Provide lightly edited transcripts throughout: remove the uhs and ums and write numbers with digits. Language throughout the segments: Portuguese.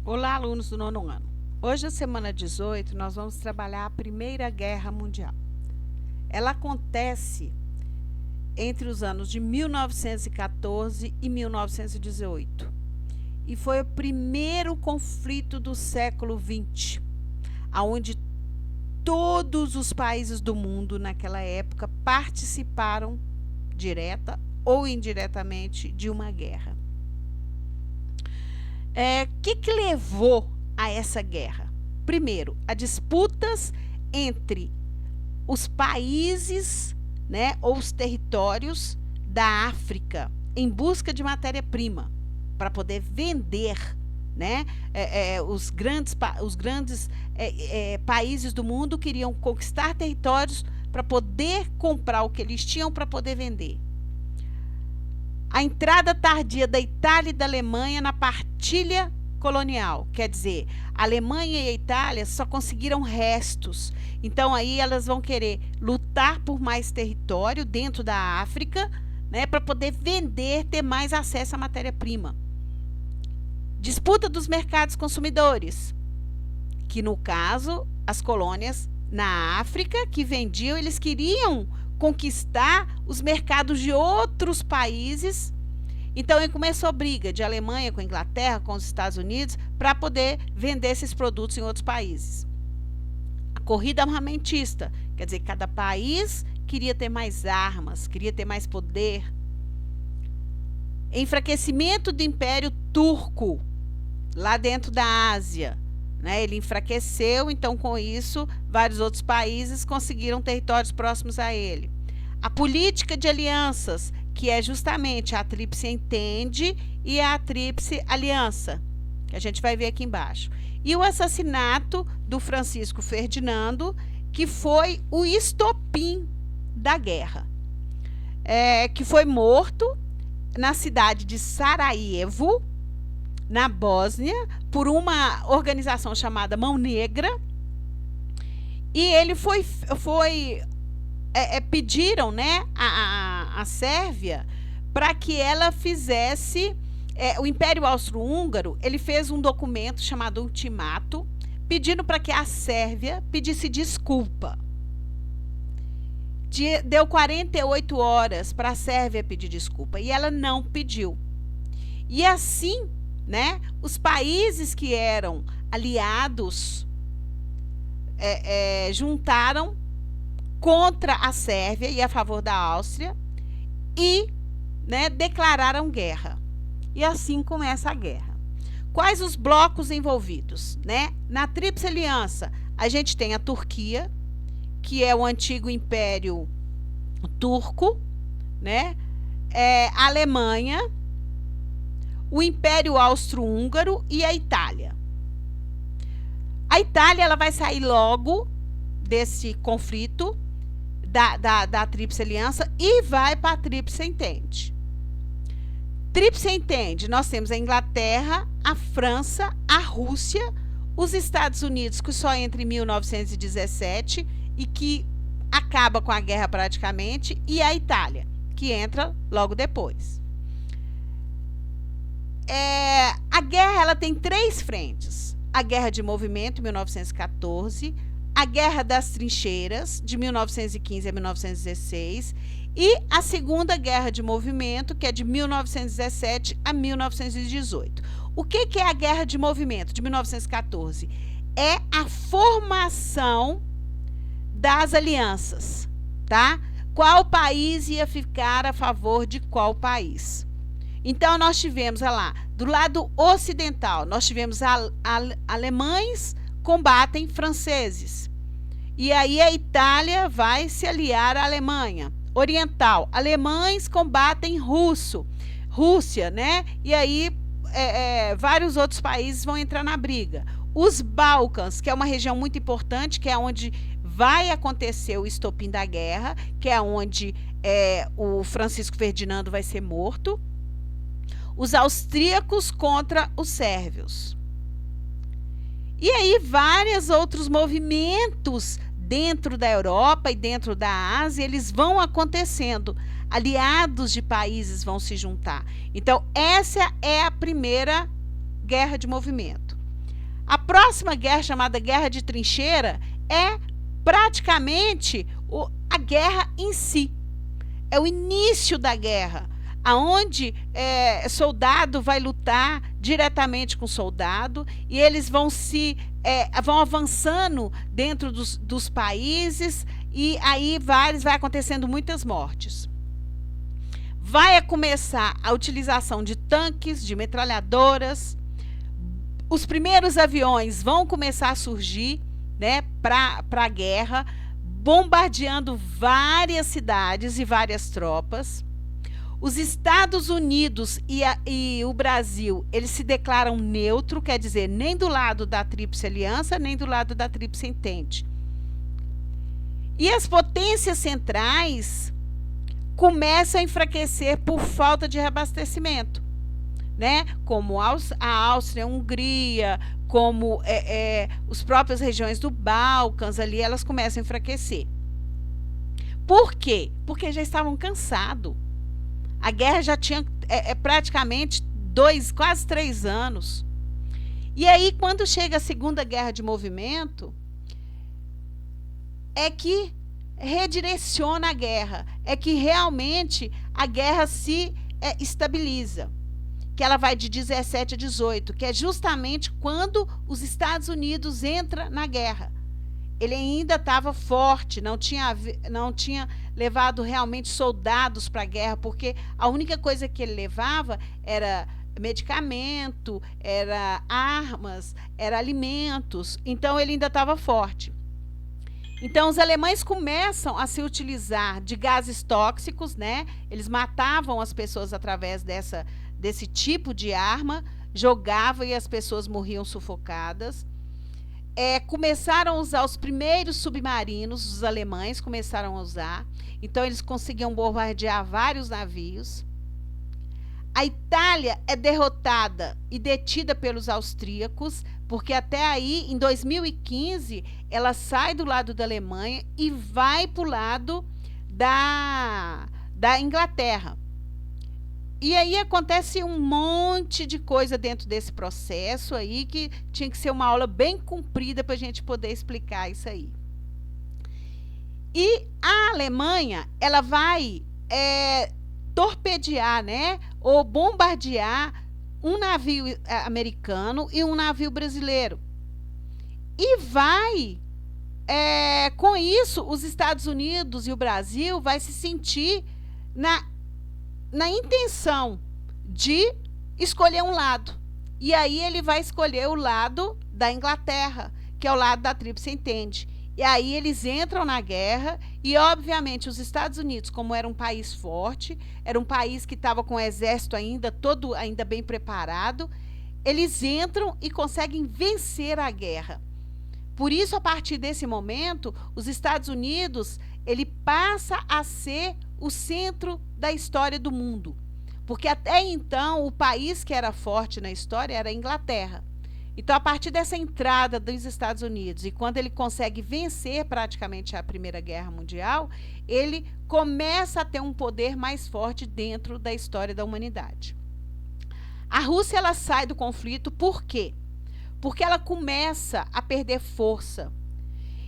Olá, alunos do nono ano. Hoje, na semana 18, nós vamos trabalhar a Primeira Guerra Mundial. Ela acontece entre os anos de 1914 e 1918 e foi o primeiro conflito do século XX, onde todos os países do mundo naquela época participaram, direta ou indiretamente, de uma guerra. Que levou a essa guerra? Primeiro, a disputas entre os países, né, ou os territórios da África em busca de matéria-prima para poder vender, né? Os grandes países do mundo queriam conquistar territórios para poder comprar o que eles tinham para poder vender. A entrada tardia da Itália e da Alemanha na partilha colonial, quer dizer, a Alemanha e a Itália só conseguiram restos. Então aí elas vão querer lutar por mais território dentro da África, né, para poder vender, ter mais acesso à matéria-prima. Disputa dos mercados consumidores, que no caso as colônias na África que vendiam, eles queriam conquistar os mercados de outros países. Então, aí começou a briga de Alemanha com a Inglaterra, com os Estados Unidos, para poder vender esses produtos em outros países. A corrida armamentista, quer dizer, cada país queria ter mais armas, queria ter mais poder. Enfraquecimento do Império Turco, lá dentro da Ásia. Ele enfraqueceu, então com isso vários outros países conseguiram territórios próximos a ele. A política de alianças, que é justamente a Tríplice Entende e a Tríplice Aliança, que a gente vai ver aqui embaixo. E o assassinato do Francisco Ferdinando, que foi o estopim da guerra, que foi morto na cidade de Sarajevo, na Bósnia, por uma organização chamada Mão Negra, e ele pediram, né, a Sérvia para que ela fizesse, o Império Austro-Húngaro, ele fez um documento chamado Ultimato, pedindo para que a Sérvia pedisse desculpa. Deu 48 horas para a Sérvia pedir desculpa, e ela não pediu. E assim, né, os países que eram aliados juntaram contra a Sérvia e a favor da Áustria e, né, declararam guerra. E assim começa a guerra. Quais os blocos envolvidos? Né? Na Tríplice Aliança, a gente tem a Turquia, que é o antigo Império Turco, né? A Alemanha, o Império Austro-Húngaro e a Itália. A Itália ela vai sair logo desse conflito da Tríplice Aliança e vai para a Tríplice Entende. Tríplice Entende, nós temos a Inglaterra, a França, a Rússia, os Estados Unidos, que só entra em 1917 e que acaba com a guerra praticamente, e a Itália, que entra logo depois. A guerra ela tem três frentes: a Guerra de Movimento, 1914, a Guerra das Trincheiras, de 1915 a 1916, e a Segunda Guerra de Movimento, que é de 1917 a 1918. O que é a Guerra de Movimento, de 1914? É a formação das alianças, tá? Qual país ia ficar a favor de qual país? Então, nós tivemos, olha lá, do lado ocidental, nós tivemos alemães combatem franceses. E aí a Itália vai se aliar à Alemanha. Oriental, alemães combatem Rússia, né? E aí vários outros países vão entrar na briga. Os Balcãs, que é uma região muito importante, que é onde vai acontecer o estopim da guerra, que é onde o Francisco Ferdinando vai ser morto. Os austríacos contra os sérvios. E aí vários outros movimentos dentro da Europa e dentro da Ásia, eles vão acontecendo. Aliados de países vão se juntar. Então, essa é a primeira guerra de movimento. A próxima guerra, chamada Guerra de Trincheira, é praticamente a guerra em si. É o início da guerra, aonde soldado vai lutar diretamente com soldado e eles vão vão avançando dentro dos países e aí vai acontecendo muitas mortes. Vai começar a utilização de tanques, de metralhadoras. Os primeiros aviões vão começar a surgir, né, para a guerra, bombardeando várias cidades e várias tropas. Os Estados Unidos e o Brasil, eles se declaram neutro, quer dizer, nem do lado da Tríplice Aliança, nem do lado da Tríplice Entente. E as potências centrais começam a enfraquecer por falta de reabastecimento, né? Como a Áustria, a Hungria, como as próprias regiões do Balcãs ali, elas começam a enfraquecer. Por quê? Porque já estavam cansados. A guerra já tinha praticamente quase 3 anos. E aí, quando chega a Segunda Guerra de Movimento, é que redireciona a guerra, é que realmente a guerra se estabiliza, que ela vai de 17 a 18, que é justamente quando os Estados Unidos entram na guerra. Ele ainda estava forte, não tinha levado realmente soldados para a guerra, porque a única coisa que ele levava era medicamento, era armas, era alimentos, então ele ainda estava forte. Então, os alemães começam a se utilizar de gases tóxicos, né? Eles matavam as pessoas através desse tipo de arma, jogavam e as pessoas morriam sufocadas. Começaram a usar os primeiros submarinos, os alemães começaram a usar. Então, eles conseguiam bombardear vários navios. A Itália é derrotada e detida pelos austríacos, porque até aí, em 2015, ela sai do lado da Alemanha e vai para o lado da Inglaterra. E aí acontece um monte de coisa dentro desse processo aí, que tinha que ser uma aula bem comprida para a gente poder explicar isso aí. E a Alemanha, ela vai torpedear, né, ou bombardear um navio americano e um navio brasileiro. E vai, com isso, os Estados Unidos e o Brasil vai se sentir na intenção de escolher um lado. E aí ele vai escolher o lado da Inglaterra, que é o lado da Tríplice Entente. E aí eles entram na guerra e, obviamente, os Estados Unidos, como era um país forte, era um país que estava com o exército ainda bem preparado, eles entram e conseguem vencer a guerra. Por isso, a partir desse momento, os Estados Unidos ele passa a ser o centro da história do mundo. Porque até então, o país que era forte na história era a Inglaterra. Então, a partir dessa entrada dos Estados Unidos e quando ele consegue vencer praticamente a Primeira Guerra Mundial, ele começa a ter um poder mais forte dentro da história da humanidade. A Rússia ela sai do conflito por quê? Porque ela começa a perder força.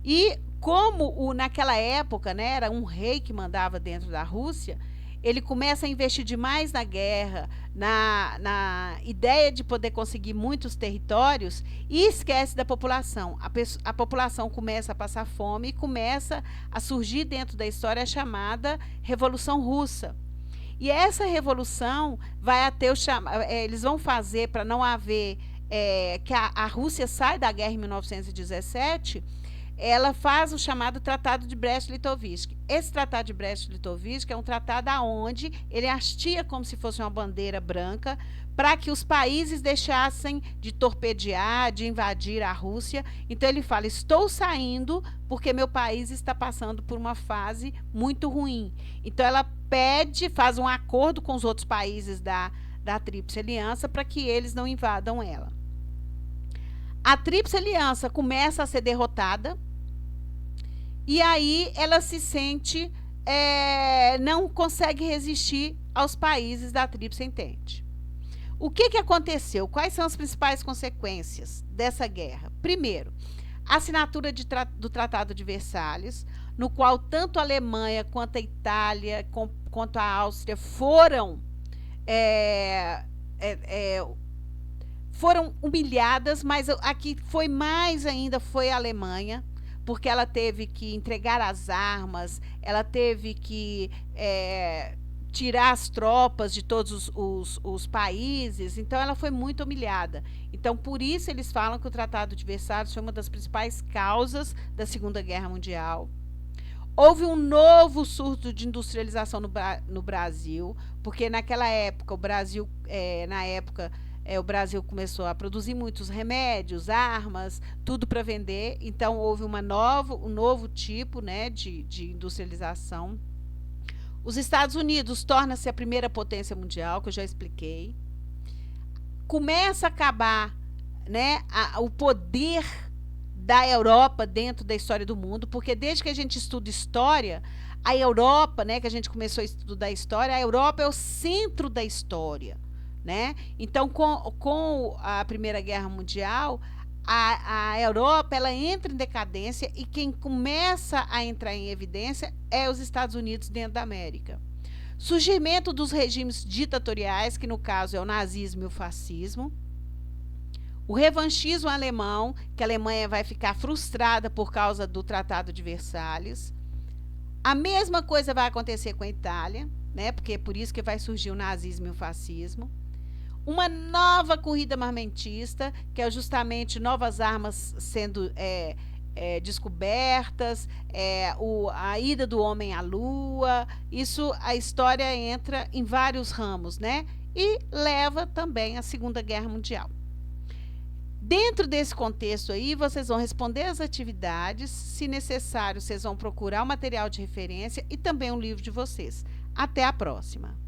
E como naquela época, né, era um rei que mandava dentro da Rússia, ele começa a investir demais na guerra, na ideia de poder conseguir muitos territórios e esquece da população. A população começa a passar fome e começa a surgir dentro da história a chamada Revolução Russa. E essa revolução vai ter eles vão fazer para não haver que a Rússia sai da guerra em 1917. Ela faz o chamado Tratado de Brest-Litovsk. Esse Tratado de Brest-Litovsk é um tratado onde ele hastia como se fosse uma bandeira branca para que os países deixassem de torpedear, de invadir a Rússia. Então ele fala, estou saindo porque meu país está passando por uma fase muito ruim. Então ela faz um acordo com os outros países da Tríplice Aliança para que eles não invadam ela. A Tríplice Aliança começa a ser derrotada e aí ela se sente, não consegue resistir aos países da Tríplice Entente. O que aconteceu? Quais são as principais consequências dessa guerra? Primeiro, a assinatura do Tratado de Versalhes, no qual tanto a Alemanha quanto a Itália, quanto a Áustria foram humilhadas, mas aqui foi mais ainda, foi a Alemanha, porque ela teve que entregar as armas, ela teve que tirar as tropas de todos os países, então ela foi muito humilhada. Então, por isso eles falam que o Tratado de Versalhes foi uma das principais causas da Segunda Guerra Mundial. Houve um novo surto de industrialização no Brasil, porque naquela época, o Brasil começou a produzir muitos remédios, armas, tudo para vender. Então, houve um novo tipo, né, de industrialização. Os Estados Unidos torna-se a primeira potência mundial, que eu já expliquei. Começa a acabar, né, o poder da Europa dentro da história do mundo, porque desde que a gente estuda história, a Europa, né, que a gente começou a estudar história, a Europa é o centro da história, né? Então, com a Primeira Guerra Mundial, a Europa ela entra em decadência e quem começa a entrar em evidência é os Estados Unidos dentro da América. Surgimento dos regimes ditatoriais, que no caso é o nazismo e o fascismo. O revanchismo alemão, que a Alemanha vai ficar frustrada por causa do Tratado de Versalhes. A mesma coisa vai acontecer com a Itália, né? Porque é por isso que vai surgir o nazismo e o fascismo. Uma nova corrida armamentista, que é justamente novas armas sendo descobertas, a ida do homem à Lua. Isso, a história entra em vários ramos, né? E leva também à Segunda Guerra Mundial. Dentro desse contexto aí, vocês vão responder as atividades, se necessário, vocês vão procurar o material de referência e também um livro de vocês. Até a próxima!